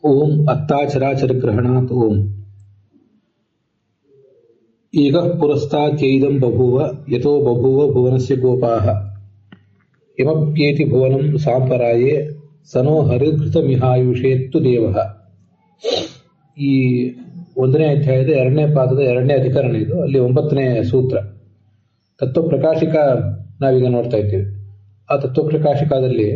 ಓಂ ಅತ್ತಾಚರಾಚರಗ್ರಹಣಾತ್ ಓಂ ಈಗ ಪುರಸ್ತಾಚೈದಂ ಬಭೂವ ಯತೋ ಬಭೂವ ಭುವನಸ್ಯ ಗೋಪಾಃ ಯಮಪ್ಯೇತಿ ಭುವನಂ ಸಾಂಪರಾಯೇ ಸನೋ ಹರಿಘೃತಮಿಹಾಯುಷೇತ್ತು ದೇವಃ. ಈ 1ನೇ ಅಧ್ಯಾಯದ 2ನೇ ಪಾದದ 2ನೇ ಅಧಿಕರಣ ಇದು. ಅಲ್ಲಿ 9ನೇ ಸೂತ್ರ ತತ್ವಪ್ರಕಾಶಿಕ ನಾವೀಗ ನೋಡ್ತಾ ಇದ್ದೇವೆ. ಆ ತತ್ವಪ್ರಕಾಶಿಕದಲ್ಲಿ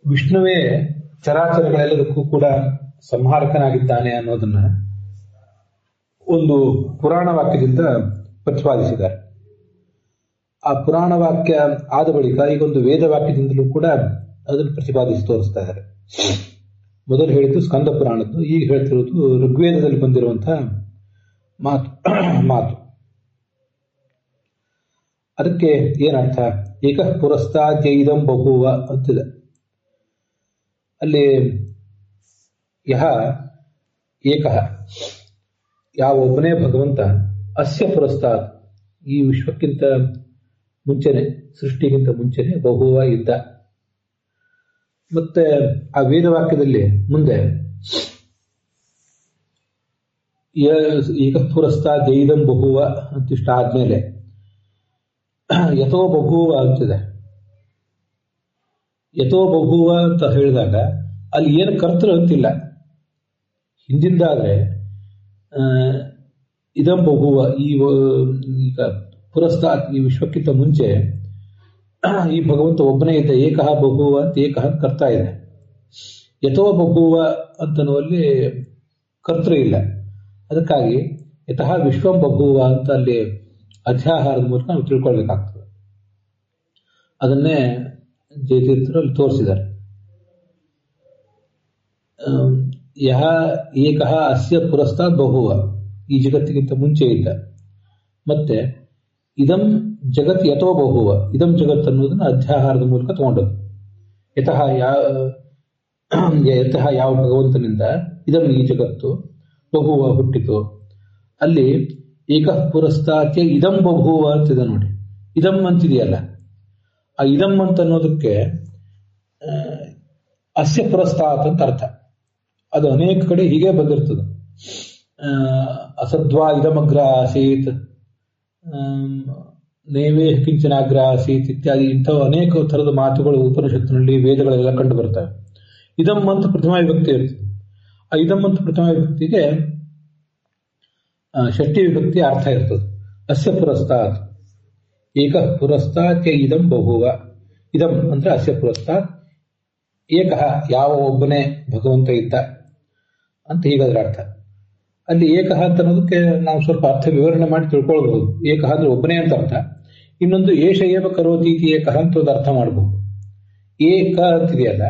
ವಿಷ್ಣುವೇ ಚರಾಚರಗಳೆಲ್ಲದಕ್ಕೂ ಕೂಡ ಸಂಹಾರಕನಾಗಿದ್ದಾನೆ ಅನ್ನೋದನ್ನ ಒಂದು ಪುರಾಣ ವಾಕ್ಯದಿಂದ ಪ್ರತಿಪಾದಿಸಿದ್ದಾರೆ. ಆ ಪುರಾಣ ವಾಕ್ಯ ಆದ ಬಳಿಕ ಈಗೊಂದು ವೇದ ವಾಕ್ಯದಿಂದಲೂ ಕೂಡ ಅದನ್ನು ಪ್ರತಿಪಾದಿಸಿ ತೋರಿಸ್ತಾ ಇದ್ದಾರೆ. ಮೊದಲು ಹೇಳಿದ್ದು ಸ್ಕಂದ ಪುರಾಣದ್ದು, ಈಗ ಹೇಳ್ತಿರೋದು ಋಗ್ವೇದದಲ್ಲಿ ಬಂದಿರುವಂತಹ ಮಾತು. ಅದಕ್ಕೆ ಏನರ್ಥ? ಏಕಃ ಪುರಸ್ತಾದ್ಯೈದಂ ಬಭೂವ ಅಂತಿದೆ. ಅಲ್ಲಿ ಯಹ ಏಕಃ, ಯಾವ ಒಬ್ಬನೇ ಭಗವಂತ, ಅಸ್ಯ ಪುರಸ್ತಾತ್, ಈ ವಿಶ್ವಕ್ಕಿಂತ ಮುಂಚೆನೆ, ಸೃಷ್ಟಿಗಿಂತ ಮುಂಚೆನೆ ಬಹುವ ಇದ್ದ. ಮತ್ತೆ ಆ ವೇದವಾಕ್ಯದಲ್ಲಿ ಮುಂದೆ ಈಗ ಪುರಸ್ತಾದ್ಯೈದಂ ಬಹುವ ಅಂತಿಷ್ಟ ಆದ್ಮೇಲೆ ಯಥೋ ಬಭೂವ ಅಂತಿದೆ. ಯಥೋ ಬಭೂವ ಅಂತ ಹೇಳಿದಾಗ ಅಲ್ಲಿ ಏನು ಕರ್ತೃ ಅಂತಿಲ್ಲ. ಹಿಂದಿಂದಾದ್ರೆ ಇದಂ ಬಭೂವ, ಈಗ ಪುರಸ್ತಾತ್, ಈ ವಿಶ್ವಕ್ಕಿಂತ ಮುಂಚೆ ಈ ಭಗವಂತ ಒಬ್ಬನೇ ಇದ್ದ. ಏಕಃ ಬಭೂವ ಅಂತ ಏಕಃ ಕರ್ತಾ ಇದೆ. ಯಥೋ ಬಭೂವ ಅಂತನ್ನುವಲ್ಲಿ ಕರ್ತೃ ಇಲ್ಲ. ಅದಕ್ಕಾಗಿ ಯತಃ ವಿಶ್ವಂ ಬಭೂವ ಅಂತ ಅಲ್ಲಿ ಅಧ್ಯಾಹಾರದ ಮೂಲಕ ನಾವು ತಿಳ್ಕೊಳ್ಬೇಕಾಗ್ತದೆ. ಅದನ್ನೇ ಜಯತೀರ್ಥರು ಅಲ್ಲಿ ತೋರಿಸಿದ್ದಾರೆ. ಯಹ ಏಕಃ ಅಸ್ಯ ಪುರಸ್ತಾತ್ ಬಭೂವ, ಈ ಜಗತ್ತಿಗಿಂತ ಮುಂಚೆ ಇದ್ದ. ಮತ್ತೆ ಇದಂ ಜಗತ್ ಯಥೋ ಬಭೂವ, ಇದಂ ಜಗತ್ ಅನ್ನೋದನ್ನ ಅಧ್ಯಾಹಾರದ ಮೂಲಕ ತಗೊಂಡದ್ದು. ಯತಃ ಯಾವ ಭಗವಂತನಿಂದ ಇದಂ ಈ ಜಗತ್ತು ಬಭೂವ ಹುಟ್ಟಿತು. ಅಲ್ಲಿ ಏಕಃ ಪುರಸ್ತಾತ್ಯ ಇದಂ ಬಭೂವ ಅಂತಿದೆ ನೋಡಿ. ಇದಂ ಅಂತಿದೆಯಲ್ಲ, ಆ ಇದಂ ಅಂತ ಅನ್ನೋದಕ್ಕೆ ಅಸ್ಯ ಪುರಸ್ತಾತ್ ಅಂತ ಅರ್ಥ. ಅದು ಅನೇಕ ಕಡೆ ಹೀಗೆ ಬಂದಿರ್ತದೆ. ಅಸದ್ವಾ ಇದಮಗ್ರ ಆಸೀತ್, ನೇವೇ ಕಿಂಚನಾಗ್ರ ಆಸೀತ್ ಇತ್ಯಾದಿ ಇಂಥವು ಅನೇಕ ಥರದ ಮಾತುಗಳು ಉಪನಿಷತ್ತಿನಲ್ಲಿ, ವೇದಗಳೆಲ್ಲ ಕಂಡು ಬರ್ತವೆ. ಇದಂ ಅಂತ ಪ್ರಥಮ ವಿಭಕ್ತಿ ಇರ್ತದೆ. ಆ ಇದಂ ಅಂತ ಪ್ರಥಮ ವಿಭಕ್ತಿಗೆ ಷಷ್ಠಿ ವಿಭಕ್ತಿ ಅರ್ಥ ಇರ್ತದೆ. ಅಸ್ಯ ಪುರಸ್ತಾತ್, ಏಕಃ ಪುರಸ್ತಾತ್ ಇದಂ ಬಭೂವ. ಇದಂ ಅಂದ್ರೆ ಅಸ್ಯ ಪುರಸ್ತಾತ್, ಏಕಃ ಯಾವ ಒಬ್ಬನೇ ಭಗವಂತ ಇದ್ದ ಅಂತ ಹೀಗಾದ್ರೆ ಅರ್ಥ. ಅಲ್ಲಿ ಏಕಃ ಅಂತ ಅನ್ನೋದಕ್ಕೆ ನಾವು ಸ್ವಲ್ಪ ಅರ್ಥ ವಿವರಣೆ ಮಾಡಿ ತಿಳ್ಕೊಳ್ಬಹುದು. ಏಕಃ ಅಂದ್ರೆ ಒಬ್ಬನೇ ಅಂತ ಅರ್ಥ. ಇನ್ನೊಂದು ಏಷ ಏವ ಕರೋತಿ ಇತಿ ಏಕಃ ಅಂತ ಒಂದು ಅರ್ಥ ಮಾಡಬಹುದು. ಏಕ ಅಂತಿದೆಯಲ್ಲ,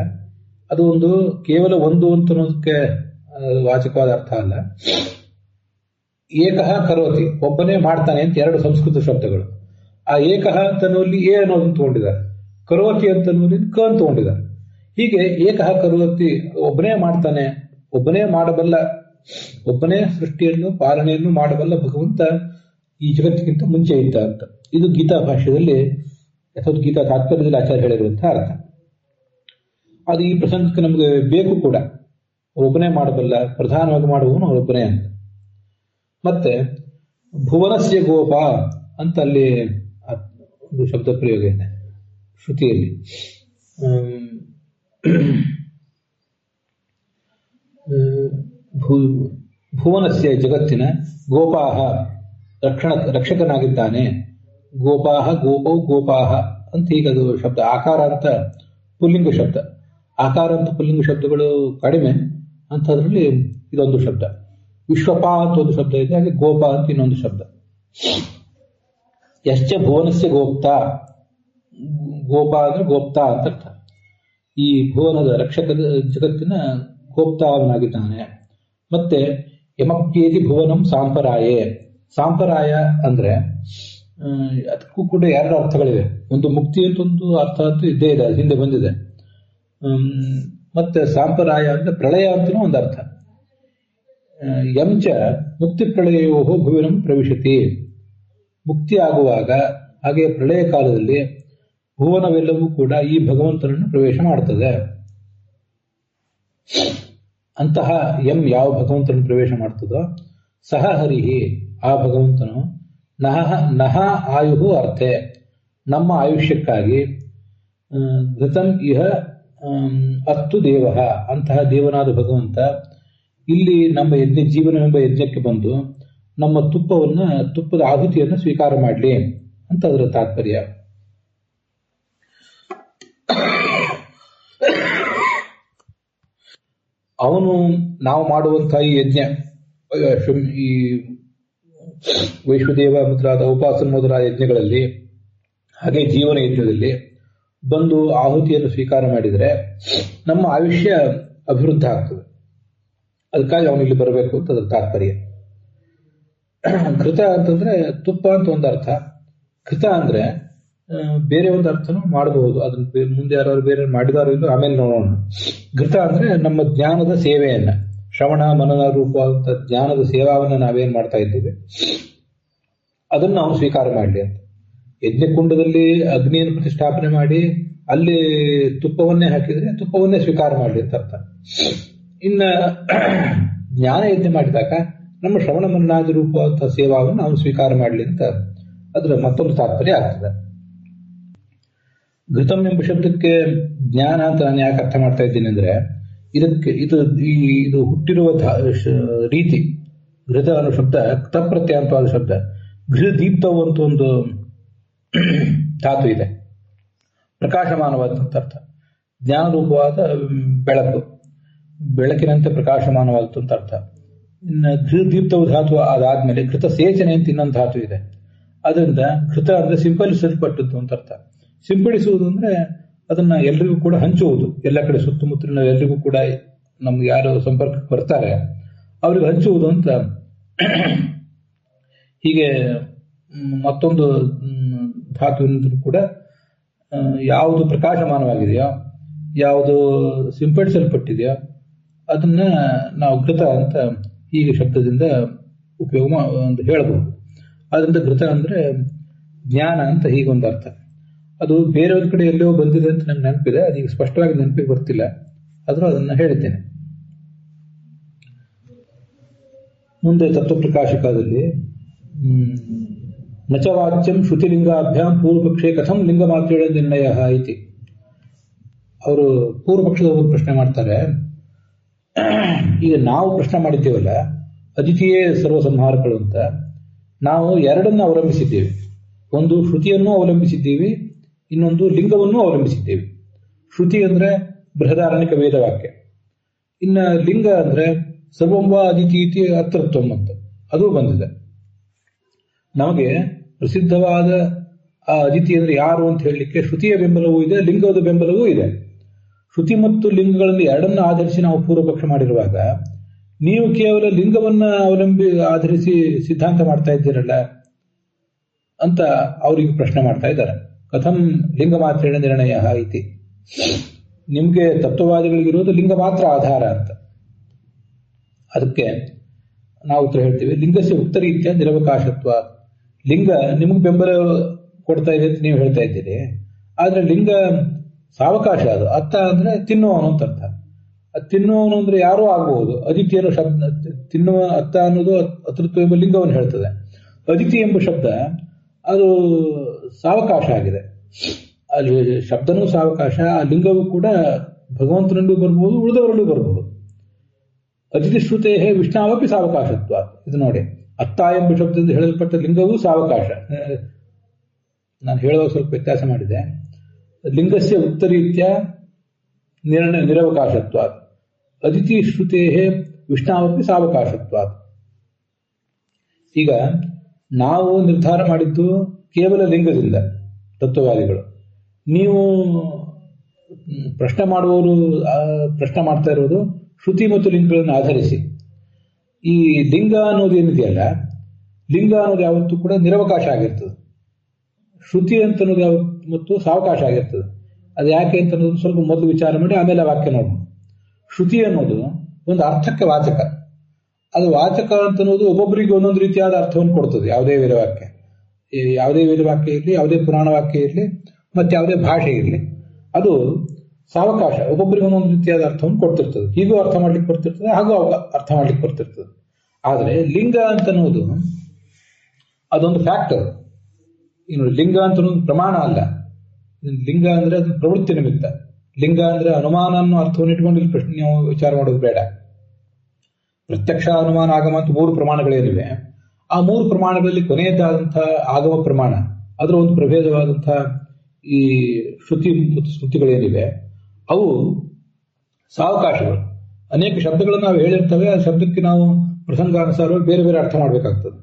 ಅದು ಒಂದು ಕೇವಲ ಒಂದು ಅಂತ ಅನ್ನೋದಕ್ಕೆ ವಾಚಕವಾದ ಅರ್ಥ ಅಲ್ಲ. ಏಕಃ ಕರೋತಿ, ಒಬ್ಬನೇ ಮಾಡ್ತಾನೆ ಅಂತ ಎರಡು ಸಂಸ್ಕೃತ ಶಬ್ದಗಳು. ಆ ಏಕಃ ಅಂತ ಅನ್ನೋಲ್ಲಿ ಎ ಅನ್ನೋದನ್ನು ತಗೊಂಡಿದ್ದಾರೆ, ಕರೋತಿ ಅಂತ ಅನ್ನೋಲ್ಲಿ ಕ ಅಂತ ತಗೊಂಡಿದ್ದಾರೆ. ಹೀಗೆ ಏಕಃ ಕರೋತಿ, ಒಬ್ಬನೇ ಮಾಡ್ತಾನೆ, ಒಬ್ಬನೇ ಮಾಡಬಲ್ಲ, ಒಬ್ಬನೇ ಸೃಷ್ಟಿಯನ್ನು ಪಾಲನೆಯನ್ನು ಮಾಡಬಲ್ಲ ಭಗವಂತ ಈ ಜಗತ್ತಿಗಿಂತ ಮುಂಚೆ ಇದ್ದ ಅಂತ. ಇದು ಗೀತಾ ಭಾಷ್ಯದಲ್ಲಿ ಅಥವಾ ಗೀತಾ ತಾತ್ಪರ್ಯದಲ್ಲಿ ಆಚಾರ್ಯ ಹೇಳಿರುವಂತಹ ಅರ್ಥ. ಅದು ಈ ಪ್ರಸಂಗಕ್ಕೆ ನಮಗೆ ಬೇಕು ಕೂಡ. ಒಬ್ಬನೇ ಮಾಡಬಲ್ಲ, ಪ್ರಧಾನವಾಗಿ ಮಾಡುವವನು ಒಬ್ಬನೇ ಅಂತ. ಮತ್ತೆ ಭುವನಸ್ಯ ಗೋಪ ಅಂತ ಅಲ್ಲಿ ಒಂದು ಶಬ್ದ ಪ್ರಯೋಗ ಇದೆ ಶ್ರುತಿಯಲ್ಲಿ. ಭುವನಸ್ಯ, ಜಗತ್ತಿನ, ಗೋಪಾಹ ರಕ್ಷಕನಾಗಿದ್ದಾನೆ. ಗೋಪಾಹ ಗೋಪೌ ಗೋಪಾಹ ಅಂತ ಹೀಗದು ಶಬ್ದ. ಆಕಾರ ಅಂತ ಪುಲ್ಲಿಂಗ ಶಬ್ದ. ಆಕಾರ ಅಂತ ಪುಲ್ಲಿಂಗ ಶಬ್ದಗಳು ಕಡಿಮೆ, ಅಂಥದ್ರಲ್ಲಿ ಇದೊಂದು ಶಬ್ದ. ವಿಶ್ವಪ ಅಂತ ಒಂದು ಶಬ್ದ ಇದೆ, ಹಾಗೆ ಗೋಪ ಅಂತ ಇನ್ನೊಂದು ಶಬ್ದ. ಯಶ್ಚ ಭುವನಸ್ಯ ಗೋಪ್ತ, ಗೋಪ ಅಂದ್ರೆ ಗೋಪ್ತ ಅಂತ ಅರ್ಥ. ಈ ಭುವನದ ರಕ್ಷಕದ, ಜಗತ್ತಿನ ಗೋಪ್ತ ಅವನಾಗಿದ್ದಾನೆ. ಮತ್ತೆ ಯಮಪ್ಯೇತಿ ಭುವನಂ ಸಾಂಪರಾಯೇ. ಸಾಂಪರಾಯ ಅಂದ್ರೆ ಅದಕ್ಕೂ ಕೂಡ ಎರಡು ಅರ್ಥಗಳಿವೆ. ಒಂದು ಮುಕ್ತಿ ಅಂತ ಒಂದು ಅರ್ಥ ಅಂತ ಇದ್ದೇ ಇದೆ, ಹಿಂದೆ ಬಂದಿದೆ. ಮತ್ತೆ ಸಾಂಪರಾಯ ಅಂದ್ರೆ ಪ್ರಳಯ ಅಂತನೂ ಒಂದು ಅರ್ಥ. ಯಂಚ ಮುಕ್ತಿ ಪ್ರಳಯೋ ಭುವಿನಂ ಪ್ರವಿಶತಿ. ಮುಕ್ತಿ ಆಗುವಾಗ, ಹಾಗೆ ಪ್ರಳಯ ಕಾಲದಲ್ಲಿ ಭುವನವೆಲ್ಲವೂ ಕೂಡ ಈ ಭಗವಂತನನ್ನು ಪ್ರವೇಶ ಮಾಡ್ತದೆ. ಅಂತಹ ಯಾವ ಭಗವಂತನನ್ನು ಪ್ರವೇಶ ಮಾಡ್ತದೋ ಸಹ ಹರಿಹಿ, ಆ ಭಗವಂತನು ನಹ ಆಯು ಅರ್ಥೆ, ನಮ್ಮ ಆಯುಷ್ಯಕ್ಕಾಗಿ ಘೃತಂ ಇಹ ಅತ್ತು ದೇವ, ಅಂತಹ ದೇವನಾದ ಭಗವಂತ ಇಲ್ಲಿ ನಮ್ಮ ಜೀವನವೆಂಬ ಯಜ್ಞಕ್ಕೆ ಬಂದು ನಮ್ಮ ತುಪ್ಪದ ಆಹುತಿಯನ್ನು ಸ್ವೀಕಾರ ಮಾಡಲಿ ಅಂತ ಅದರ ತಾತ್ಪರ್ಯ. ಅವನು ನಾವು ಮಾಡುವಂತಹ ಈ ಯಜ್ಞ, ಈ ವೈಶ್ವದೇವ ಮೊದಲಾದ ಉಪಾಸನ ಮೊದಲಾದ ಯಜ್ಞಗಳಲ್ಲಿ, ಹಾಗೆ ಜೀವನ ಯಜ್ಞದಲ್ಲಿ ಬಂದು ಆಹುತಿಯನ್ನು ಸ್ವೀಕಾರ ಮಾಡಿದರೆ ನಮ್ಮ ಆಯುಷ್ಯ ಅಭಿವೃದ್ಧಿ ಆಗ್ತದೆ. ಅದಕ್ಕಾಗಿ ಅವನಿಲ್ಲಿ ಬರಬೇಕು ಅಂತ ಅದರ ತಾತ್ಪರ್ಯ. ಘೃತ ಅಂತಂದ್ರೆ ತುಪ್ಪ ಅಂತ ಒಂದು ಅರ್ಥ, ಘೃತ ಅಂದ್ರೆ ಬೇರೆ ಒಂದು ಅರ್ಥನೂ ಮಾಡಬಹುದು. ಅದನ್ನ ಮುಂದೆ ಯಾರು ಬೇರೆ ಮಾಡಿದಾರೋ ಇಲ್ಲೋ ಆಮೇಲೆ ನೋಡೋಣ. ಘೃತ ಅಂದ್ರೆ ನಮ್ಮ ಜ್ಞಾನದ ಸೇವೆಯನ್ನ, ಶ್ರವಣ ಮನನ ರೂಪವಾದಂತಹ ಜ್ಞಾನದ ಸೇವಾವನ್ನ ನಾವೇನ್ ಮಾಡ್ತಾ ಇದ್ದೇವೆ ಅದನ್ನು ಅವನು ಸ್ವೀಕಾರ ಮಾಡಲಿ ಅಂತ. ಯಜ್ಞಕುಂಡದಲ್ಲಿ ಅಗ್ನಿಯನ್ನು ಪ್ರತಿಷ್ಠಾಪನೆ ಮಾಡಿ ಅಲ್ಲಿ ತುಪ್ಪವನ್ನೇ ಹಾಕಿದ್ರೆ ತುಪ್ಪವನ್ನೇ ಸ್ವೀಕಾರ ಮಾಡಲಿ ಅಂತ ಅರ್ಥ. ಇನ್ನ ಜ್ಞಾನ ಯಜ್ಞ ಮಾಡಿದಾಗ ನಮ್ಮ ಶ್ರವಣ ಮನನಾದಿ ರೂಪವಾದಂತಹ ಸೇವಾವನ್ನು ಅವನು ಸ್ವೀಕಾರ ಮಾಡಲಿ ಅಂತ ಅದರ ಮತ್ತೊಂದು ತಾತ್ಪರ್ಯ ಆಗ್ತದೆ. ಘೃತಂ ಎಂಬ ಶಬ್ದಕ್ಕೆ ಜ್ಞಾನ ಅಂತ ನಾನು ಯಾಕೆ ಅರ್ಥ ಮಾಡ್ತಾ ಇದ್ದೀನಿ ಅಂದ್ರೆ, ಇದು ಹುಟ್ಟಿರುವ ರೀತಿ. ಘೃತ ಅನ್ನೋ ಶಬ್ದ ತಪ್ರತ್ಯಂತವಾದ ಶಬ್ದ. ಘೃದೀಪ್ತವು ಅಂತ ಒಂದು ಧಾತು ಇದೆ, ಪ್ರಕಾಶಮಾನವಾದಂತ ಅರ್ಥ. ಜ್ಞಾನರೂಪವಾದ ಬೆಳಕು, ಬೆಳಕಿನಂತೆ ಪ್ರಕಾಶಮಾನವಾದಂತ ಅರ್ಥ. ಇನ್ನು ಘೃದೀಪ್ತವು ಧಾತು ಅದಾದ್ಮೇಲೆ ಘೃತ ಸೇಚನೆ ಅಂತ ಇನ್ನೊಂದು ಧಾತು ಇದೆ. ಅದರಿಂದ ಘೃತ ಅಂದ್ರೆ ಸಿಂಪಡಿಸಲ್ಪಟ್ಟದ್ದು ಅಂತ ಅರ್ಥ. ಸಿಂಪಡಿಸುವುದು ಅಂದ್ರೆ ಅದನ್ನ ಎಲ್ರಿಗೂ ಕೂಡ ಹಂಚುವುದು, ಎಲ್ಲ ಕಡೆ ಸುತ್ತಮುತ್ತಲಿನ ಎಲ್ರಿಗೂ ಕೂಡ ನಮ್ಗೆ ಯಾರು ಸಂಪರ್ಕಕ್ಕೆ ಬರ್ತಾರೆ ಅವ್ರಿಗೆ ಹಂಚುವುದು ಅಂತ. ಹೀಗೆ ಮತ್ತೊಂದು ಧಾತುವಿನಿಂದಲೂ ಕೂಡ ಯಾವುದು ಪ್ರಕಾಶಮಾನವಾಗಿದೆಯೋ, ಯಾವುದು ಸಿಂಪಡಿಸಲ್ಪಟ್ಟಿದೆಯೋ ಅದನ್ನ ನಾವು ಘೃತ ಅಂತ ಹೀಗೆ ಶಬ್ದದಿಂದ ಉಪಯೋಗ ಹೇಳಬಹುದು. ಅದರಿಂದ ಘೃತ ಅಂದ್ರೆ ಜ್ಞಾನ ಅಂತ ಹೀಗೊಂದು ಅರ್ಥ. ಅದು ಬೇರೆಯವ್ರ ಕಡೆ ಎಲ್ಲೋ ಬಂದಿದೆ ಅಂತ ನಂಗೆ ನೆನಪಿದೆ, ಅದೀಗ ಸ್ಪಷ್ಟವಾಗಿ ನೆನಪಿಗೆ ಬರ್ತಿಲ್ಲ, ಆದರೂ ಅದನ್ನ ಹೇಳಿದ್ದೇನೆ. ಮುಂದೆ ತತ್ವಪ್ರಕಾಶಕದಲ್ಲಿ ನಚವಾಚ್ಯಂ ಶ್ರುತಿಲಿಂಗಾಭ್ಯಾಂ ಪೂರ್ವಪಕ್ಷೆ ಕಥಂ ಲಿಂಗ ಮಾತ್ರೇಣ ನಿರ್ಣಯ ಇತಿ. ಅವರು ಪೂರ್ವಪಕ್ಷದವರು ಪ್ರಶ್ನೆ ಮಾಡ್ತಾರೆ. ಈಗ ನಾವು ಪ್ರಶ್ನೆ ಮಾಡಿದ್ದೇವಲ್ಲ, ಅದಿತಿಯೇ ಸರ್ವಸಂಹಾರಗಳು ಅಂತ, ನಾವು ಎರಡನ್ನು ಅವಲಂಬಿಸಿದ್ದೇವೆ. ಒಂದು ಶ್ರುತಿಯನ್ನು ಅವಲಂಬಿಸಿದ್ದೀವಿ, ಇನ್ನೊಂದು ಲಿಂಗವನ್ನು ಅವಲಂಬಿಸಿದ್ದೇವೆ. ಶ್ರುತಿ ಅಂದ್ರೆ ಬೃಹದಾರಣ್ಯಕ ವೇದವಾಕ್ಯ, ಇನ್ನ ಲಿಂಗ ಅಂದ್ರೆ ಸರ್ವಂಬ ಅದಿತಿ ಇತಿ ಅತೃತ್ವಂ ಅಂತ ಅದು ಬಂದಿದೆ. ನಮಗೆ ಪ್ರಸಿದ್ಧವಾದ ಆ ಅದಿತಿ ಅಂದ್ರೆ ಯಾರು ಅಂತ ಹೇಳಲಿಕ್ಕೆ ಶ್ರುತಿಯ ಬೆಂಬಲವೂ ಇದೆ, ಲಿಂಗದ ಬೆಂಬಲವೂ ಇದೆ. ಶ್ರುತಿ ಮತ್ತು ಲಿಂಗಗಳಲ್ಲಿ ಎರಡನ್ನು ಆಧರಿಸಿ ನಾವು ಪೂರ್ವಪಕ್ಷ ಮಾಡಿರುವಾಗ ನೀವು ಕೇವಲ ಲಿಂಗವನ್ನ ಆಧರಿಸಿ ಸಿದ್ಧಾಂತ ಮಾಡ್ತಾ ಇದ್ದೀರಲ್ಲ ಅಂತ ಅವರಿಗೆ ಪ್ರಶ್ನೆ ಮಾಡ್ತಾ ಇದ್ದಾರೆ. ಕಥಂ ಲಿಂಗ ಮಾತ್ರೇಣ ನಿರ್ಣಯ ಇತಿ. ನಿಮ್ಗೆ ತತ್ವವಾದಿಗಳಿಗಿರೋದು ಲಿಂಗ ಮಾತ್ರ ಆಧಾರ ಅಂತ. ಅದಕ್ಕೆ ನಾವು ಉತ್ತರ ಹೇಳ್ತೀವಿ, ಲಿಂಗಸ್ಯ ಉತ್ತರೀತ್ಯ ನಿರವಕಾಶತ್ವ. ಲಿಂಗ ನಿಮಗೆ ಬೆಂಬಲ ಕೊಡ್ತಾ ಇದೆ ಅಂತ ನೀವು ಹೇಳ್ತಾ ಇದ್ದೀರಿ, ಆದ್ರೆ ಲಿಂಗ ಸಾವಕಾಶ. ಅದು ಅತ್ತ ಅಂದ್ರೆ ತಿನ್ನುವವನು ಅಂತ ಅರ್ಥ. ತಿನ್ನುವವನು ಅಂದ್ರೆ ಯಾರೂ ಆಗಬಹುದು. ಅದಿತಿ ಅನ್ನೋ ಶಬ್ದ, ತಿನ್ನುವ ಅತ್ತ ಅನ್ನೋದು ಅತೃತ್ವ ಎಂಬ ಲಿಂಗವನ್ನು ಹೇಳ್ತದೆ. ಅದಿತಿ ಎಂಬ ಶಬ್ದ ಅದು ಸಾವಕಾಶ ಆಗಿದೆ. ಅಲ್ಲಿ ಶಬ್ದನೂ ಸಾವಕಾಶ, ಆ ಲಿಂಗವೂ ಕೂಡ ಭಗವಂತನಲ್ಲೂ ಬರಬಹುದು, ಉಳಿದವರಲ್ಲೂ ಬರಬಹುದು. ಅತಿಥಿ ಶ್ರುತೆ ವಿಷ್ಣಾವಪಿ ಸಾವಕಾಶತ್ವ. ಇದು ನೋಡಿ, ಅತ್ತ ಎಂಬ ಶಬ್ದದಿಂದ ಹೇಳಲ್ಪಟ್ಟ ಲಿಂಗವೂ ಸಾವಕಾಶ. ನಾನು ಹೇಳುವಾಗ ಸ್ವಲ್ಪ ವ್ಯತ್ಯಾಸ ಮಾಡಿದೆ. ಲಿಂಗಸ್ಯ ಉತ್ತರೀತ್ಯ ನಿರವಕಾಶತ್ವ, ಅದಿತಿ ಶ್ರುತೆ ವಿಷ್ಣಾವಪಿ ಸಾವಕಾಶತ್ವ. ಈಗ ನಾವು ನಿರ್ಧಾರ ಮಾಡಿದ್ದು ಕೇವಲ ಲಿಂಗದಿಂದ, ತತ್ವವಾದಿಗಳು. ನೀವು ಪ್ರಶ್ನೆ ಮಾಡುವವರು ಪ್ರಶ್ನೆ ಮಾಡ್ತಾ ಇರೋದು ಶ್ರುತಿ ಮತ್ತು ಲಿಂಗಗಳನ್ನು ಆಧರಿಸಿ. ಈ ಲಿಂಗ ಅನ್ನೋದು ಏನಿದೆಯಲ್ಲ, ಲಿಂಗ ಅನ್ನೋದು ಯಾವತ್ತೂ ಕೂಡ ನಿರವಕಾಶ ಆಗಿರ್ತದೆ. ಶ್ರುತಿ ಅಂತ ಅನ್ನೋದು ಯಾವತ್ತು ಸಾವಕಾಶ ಆಗಿರ್ತದೆ. ಅದು ಯಾಕೆ ಅಂತ ಅನ್ನೋದು ಸ್ವಲ್ಪ ಮೊದಲು ವಿಚಾರ ಮಾಡಿ ಆಮೇಲೆ ಆ ವಾಕ್ಯ ನೋಡೋಣ. ಶ್ರುತಿ ಅನ್ನೋದು ಒಂದು ಅರ್ಥಕ್ಕೆ ವಾಚಕ. ಅದು ವಾಚಕ ಅಂತ ಅನ್ನೋದು ಒಬ್ಬೊಬ್ಬರಿಗೆ ಒಂದೊಂದು ರೀತಿಯಾದ ಅರ್ಥವನ್ನು ಕೊಡ್ತದೆ. ಯಾವುದೇ ವೇದವಾಕ್ಯ ಇರಲಿ, ಯಾವುದೇ ಪುರಾಣ ವಾಕ್ಯ ಇರಲಿ, ಮತ್ತೆ ಯಾವುದೇ ಭಾಷೆ ಇರಲಿ, ಅದು ಸಾವಕಾಶ ಒಬ್ಬೊಬ್ಬರಿಗೆ ಒಂದೊಂದು ರೀತಿಯಾದ ಅರ್ಥವನ್ನು ಕೊಡ್ತಿರ್ತದೆ. ಹೀಗೂ ಅರ್ಥ ಮಾಡ್ಲಿಕ್ಕೆ ಬರ್ತಿರ್ತದೆ, ಹಾಗೂ ಅರ್ಥ ಮಾಡ್ಲಿಕ್ಕೆ ಬರ್ತಿರ್ತದೆ. ಆದರೆ ಲಿಂಗ ಅಂತ ಅನ್ನೋದು ಅದೊಂದು ಫ್ಯಾಕ್ಟರ್. ಇನ್ನು ಲಿಂಗ ಅಂತ ಅನ್ನೋದು ಪ್ರಮಾಣ ಅಲ್ಲ. ಲಿಂಗ ಅಂದ್ರೆ ಅದು ಪ್ರವೃತ್ತಿ ನಿಮಿತ್ತ. ಲಿಂಗ ಅಂದ್ರೆ ಅನುಮಾನ ಅನ್ನೋ ಅರ್ಥವನ್ನು ಇಟ್ಕೊಂಡು ಇಲ್ಲಿ ಪ್ರಶ್ನೆ ನಾವು ವಿಚಾರ ಮಾಡೋದು ಬೇಡ. ಪ್ರತ್ಯಕ್ಷ, ಅನುಮಾನ, ಆಗಮ ಅಂತ 3 ಪ್ರಮಾಣಗಳೇನಿವೆ, ಆ 3 ಪ್ರಮಾಣಗಳಲ್ಲಿ ಕೊನೆಯದಾದಂತಹ ಆಗಮ ಪ್ರಮಾಣ, ಅದರ ಒಂದು ಪ್ರಭೇದವಾದಂತಹ ಈ ಶ್ರುತಿ ಮತ್ತು ಸ್ಮೃತಿಗಳೇನಿವೆ ಅವು ಸಾವಕಾಶಗಳು. ಅನೇಕ ಶಬ್ದಗಳನ್ನು ನಾವು ಹೇಳಿರ್ತವೆ, ಆ ಶಬ್ದಕ್ಕೆ ನಾವು ಪ್ರಸಂಗಾನುಸಾರವಾಗಿ ಬೇರೆ ಬೇರೆ ಅರ್ಥ ಮಾಡಬೇಕಾಗ್ತದೆ.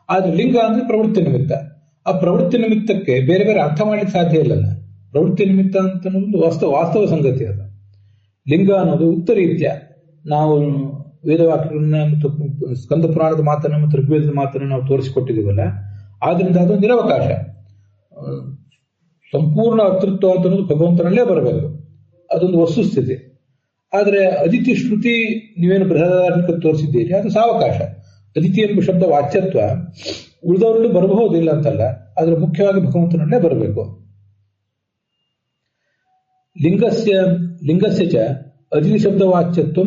ಆದ್ರೆ ಲಿಂಗ ಅಂದ್ರೆ ಪ್ರವೃತ್ತಿ ನಿಮಿತ್ತ. ಆ ಪ್ರವೃತ್ತಿ ನಿಮಿತ್ತಕ್ಕೆ ಬೇರೆ ಬೇರೆ ಅರ್ಥ ಮಾಡ್ಲಿಕ್ಕೆ ಸಾಧ್ಯ ಇಲ್ಲಲ್ಲ. ಪ್ರವೃತ್ತಿ ನಿಮಿತ್ತ ಅಂತ ಅನ್ನೋದು ವಾಸ್ತವ ಸಂಗತಿ. ಅದು ಲಿಂಗ ಅನ್ನೋದು ಉಕ್ತ ರೀತ್ಯ ನಾವು ವೇದವಾಕ್ಯಗಳನ್ನ ಮತ್ತು ಸ್ಕಂದ ಪುರಾಣದ ಮಾತನ್ನು ಮತ್ತು ಋಗ್ವೇದದ ಮಾತನ್ನು ನಾವು ತೋರಿಸಿಕೊಟ್ಟಿದ್ದೀವಲ್ಲ, ಆದ್ರಿಂದ ಅದು ನಿರವಕಾಶ. ಸಂಪೂರ್ಣ ಅತೃತ್ವ ಅಂತ ಅನ್ನೋದು ಭಗವಂತನಲ್ಲೇ ಬರಬೇಕು, ಅದೊಂದು ವಸ್ತುಸ್ಥಿತಿ. ಆದರೆ ಅದಿತಿ ಶ್ರುತಿ ನೀವೇನು ಬೃಹದಾರಣಿಕ ತೋರಿಸಿದ್ದೀರಿ ಅದು ಸಾವಕಾಶ. ಅದಿತಿ ಎಂಬ ಶಬ್ದ ವಾಚ್ಯತ್ವ ಉಳಿದವರಲ್ಲೂ ಬರಬಹುದಿಲ್ಲ ಅಂತಲ್ಲ, ಆದ್ರೆ ಮುಖ್ಯವಾಗಿ ಭಗವಂತನಲ್ಲೇ ಬರಬೇಕು. ಲಿಂಗಸ್ಯ ಚ ಅದಿತಿ ಶಬ್ದ ವಾಚ್ಯತ್ವ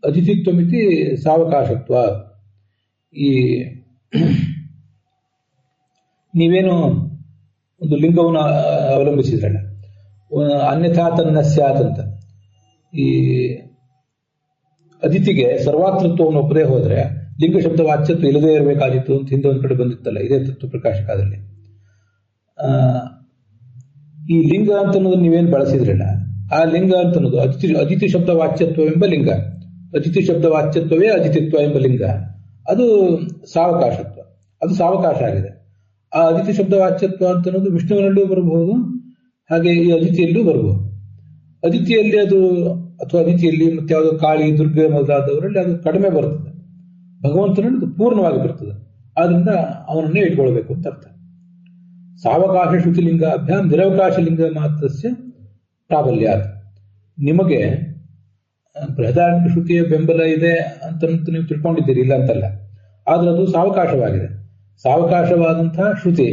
ಅದಿತಿತ್ವಮಿತಿ ಸಾವಕಾಶತ್ವ. ಈ ನೀವೇನು ಒಂದು ಲಿಂಗವನ್ನು ಅವಲಂಬಿಸಿದ್ರಲ್ಲ, ಅನ್ಯಥಾ ತನ್ನ ಸ್ಯಾತ್ ಅಂತ, ಈ ಅದಿತಿಗೆ ಸರ್ವಾತೃತ್ವವನ್ನು ಒಪ್ಪದೇ ಹೋದ್ರೆ ಲಿಂಗ ಶಬ್ದ ವಾಚ್ಯತ್ವ ಇಲ್ಲದೇ ಇರಬೇಕಾಗಿತ್ತು ಅಂತ ಹಿಂದೆ ಒಂದ್ ಕಡೆ ಬಂದಿತ್ತಲ್ಲ, ಇದೇ ತತ್ವ ಪ್ರಕಾಶಕದಲ್ಲಿ. ಈ ಲಿಂಗ ಅಂತ ಅನ್ನೋದು ನೀವೇನು ಬಳಸಿದ್ರಲ್ಲ, ಆ ಲಿಂಗ ಅಂತ ಅನ್ನೋದು ಅದಿತಿ ಶಬ್ದ ವಾಚ್ಯತ್ವ ಎಂಬ ಲಿಂಗ, ಅದಿತಿ ಶಬ್ದ ವಾಚ್ಯತ್ವವೇ ಅದಿತಿತ್ವ ಎಂಬ ಲಿಂಗ, ಅದು ಸಾವಕಾಶತ್ವ, ಅದು ಸಾವಕಾಶ ಆಗಿದೆ. ಆ ಅದಿತಿ ಶಬ್ದ ವಾಚ್ಯತ್ವ ಅಂತ ಅನ್ನೋದು ವಿಷ್ಣುವಿನಲ್ಲೂ ಬರಬಹುದು, ಹಾಗೆ ಈ ಅದಿತಿಯಲ್ಲೂ ಬರಬಹುದು. ಅದಿತಿಯಲ್ಲಿ ಅದು ಅಥವಾ ಅದಿತಿಯಲ್ಲಿ ಮತ್ತೆ ಯಾವುದೋ ಕಾಳಿ, ದುರ್ಗೆ ಮೊದಲಾದವರಲ್ಲಿ ಅದು ಕಡಿಮೆ ಬರ್ತದೆ. ಭಗವಂತನಲ್ಲಿ ಅದು ಪೂರ್ಣವಾಗಿ ಬರ್ತದೆ. ಆದ್ರಿಂದ ಅವನನ್ನೇ ಇಟ್ಕೊಳ್ಬೇಕು ಅಂತ ಅರ್ಥ. ಸಾವಕಾಶ ಶ್ರುತಿಲಿಂಗ ಅಭ್ಯಾಮ್ ನಿರವಕಾಶ ಲಿಂಗ ಮಾತ್ರಸ್ಯ ಪ್ರಾಬಲ್ಯ. ನಿಮಗೆ ಬೃಹದಾರಣಿಕ ಶ್ರುತಿಯ ಬೆಂಬಲ ಇದೆ ಅಂತ ನೀವು ತಿಳ್ಕೊಂಡಿದ್ದೀರಿ, ಇಲ್ಲ ಅಂತಲ್ಲ. ಆದ್ರೆ ಅದು ಸಾವಕಾಶವಾಗಿದೆ. ಸಾವಕಾಶವಾದಂತಹ ಶ್ರುತಿ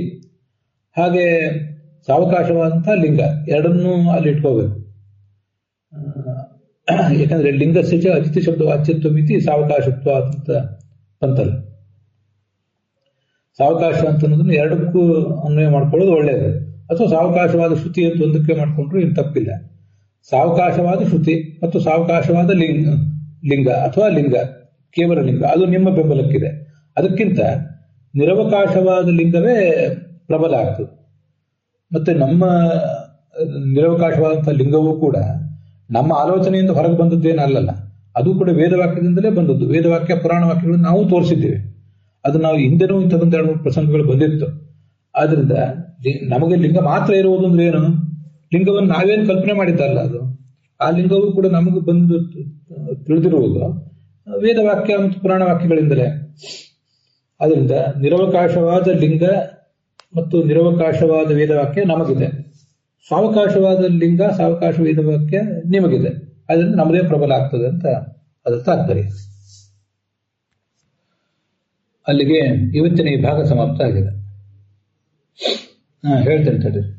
ಹಾಗೆ ಸಾವಕಾಶವಾದಂತಹ ಲಿಂಗ ಎರಡನ್ನೂ ಅಲ್ಲಿ ಇಟ್ಕೋಬೇಕು. ಯಾಕಂದ್ರೆ ಲಿಂಗಸ್ಯ ಚ ಅತಿಥಿ ಶಬ್ದ ವಾಚ್ಯತ್ವ ಮಿತಿ ಸಾವಕಾಶತ್ವ ಅಂತ ಬಂತಲ್ಲ. ಸಾವಕಾಶ ಅಂತ ಅನ್ನೋದನ್ನು ಎರಡಕ್ಕೂ ಅನ್ವಯ ಮಾಡ್ಕೊಳ್ಳೋದು ಒಳ್ಳೆಯದು. ಅಥವಾ ಸಾವಕಾಶವಾದ ಶ್ರುತಿ ಅಂತ ಒಂದಕ್ಕೆ ಮಾಡ್ಕೊಂಡ್ರು ಏನು ತಪ್ಪಿಲ್ಲ. ಸಾವಕಾಶವಾದ ಶ್ರುತಿ ಮತ್ತು ಸಾವಕಾಶವಾದ ಲಿಂಗ ಅಥವಾ ಲಿಂಗ, ಕೇವಲ ಲಿಂಗ, ಅದು ನಿಮ್ಮ ಬೆಂಬಲಕ್ಕಿದೆ. ಅದಕ್ಕಿಂತ ನಿರವಕಾಶವಾದ ಲಿಂಗವೇ ಪ್ರಬಲ ಆಗ್ತದೆ. ಮತ್ತೆ ನಮ್ಮ ನಿರವಕಾಶವಾದಂತಹ ಲಿಂಗವೂ ಕೂಡ ನಮ್ಮ ಆಲೋಚನೆಯಿಂದ ಹೊರಗೆ ಬಂದದ್ದೇನಲ್ಲ, ಅದು ಕೂಡ ವೇದವಾಕ್ಯದಿಂದಲೇ ಬಂದದ್ದು. ವೇದವಾಕ್ಯ ಪುರಾಣ ವಾಕ್ಯಗಳನ್ನು ನಾವು ತೋರಿಸಿದ್ದೇವೆ. ಅದು ನಾವು ಹಿಂದೆನೂ ಇಂಥದ್ದೊಂದು 2-3 ಪ್ರಸಂಗಗಳು ಬಂದಿತ್ತು. ಆದ್ರಿಂದ ನಮಗೆ ಲಿಂಗ ಮಾತ್ರ ಇರುವುದು ಅಂದ್ರೆ ಏನು? ಲಿಂಗವನ್ನು ನಾವೇನು ಕಲ್ಪನೆ ಮಾಡಿದ್ದಲ್ಲ, ಅದು ಆ ಲಿಂಗವೂ ಕೂಡ ನಮಗೆ ಬಂದು ತಿಳಿದಿರುವುದು ವೇದವಾಕ್ಯ ಮತ್ತು ಪುರಾಣ ವಾಕ್ಯಗಳಿಂದಲೇ. ಅದರಿಂದ ನಿರವಕಾಶವಾದ ಲಿಂಗ ಮತ್ತು ನಿರವಕಾಶವಾದ ವೇದವಾಕ್ಯ ನಮಗಿದೆ, ಸಾವಕಾಶವಾದ ಲಿಂಗ ಸಾವಕಾಶ ವೇದವಾಕ್ಯ ನಿಮಗಿದೆ. ಅದರಿಂದ ನಮ್ಮದೇ ಪ್ರಬಲ ಆಗ್ತದೆ ಅಂತ ಅದರ ತಾತ್ಪರ್ಯ. ಅಲ್ಲಿಗೆ ಇವತ್ತಿನ ಈ ಭಾಗ ಸಮಾಪ್ತ ಆಗಿದೆ. ಹೇಳ್ತೇನೆ ತಡೀರಿ.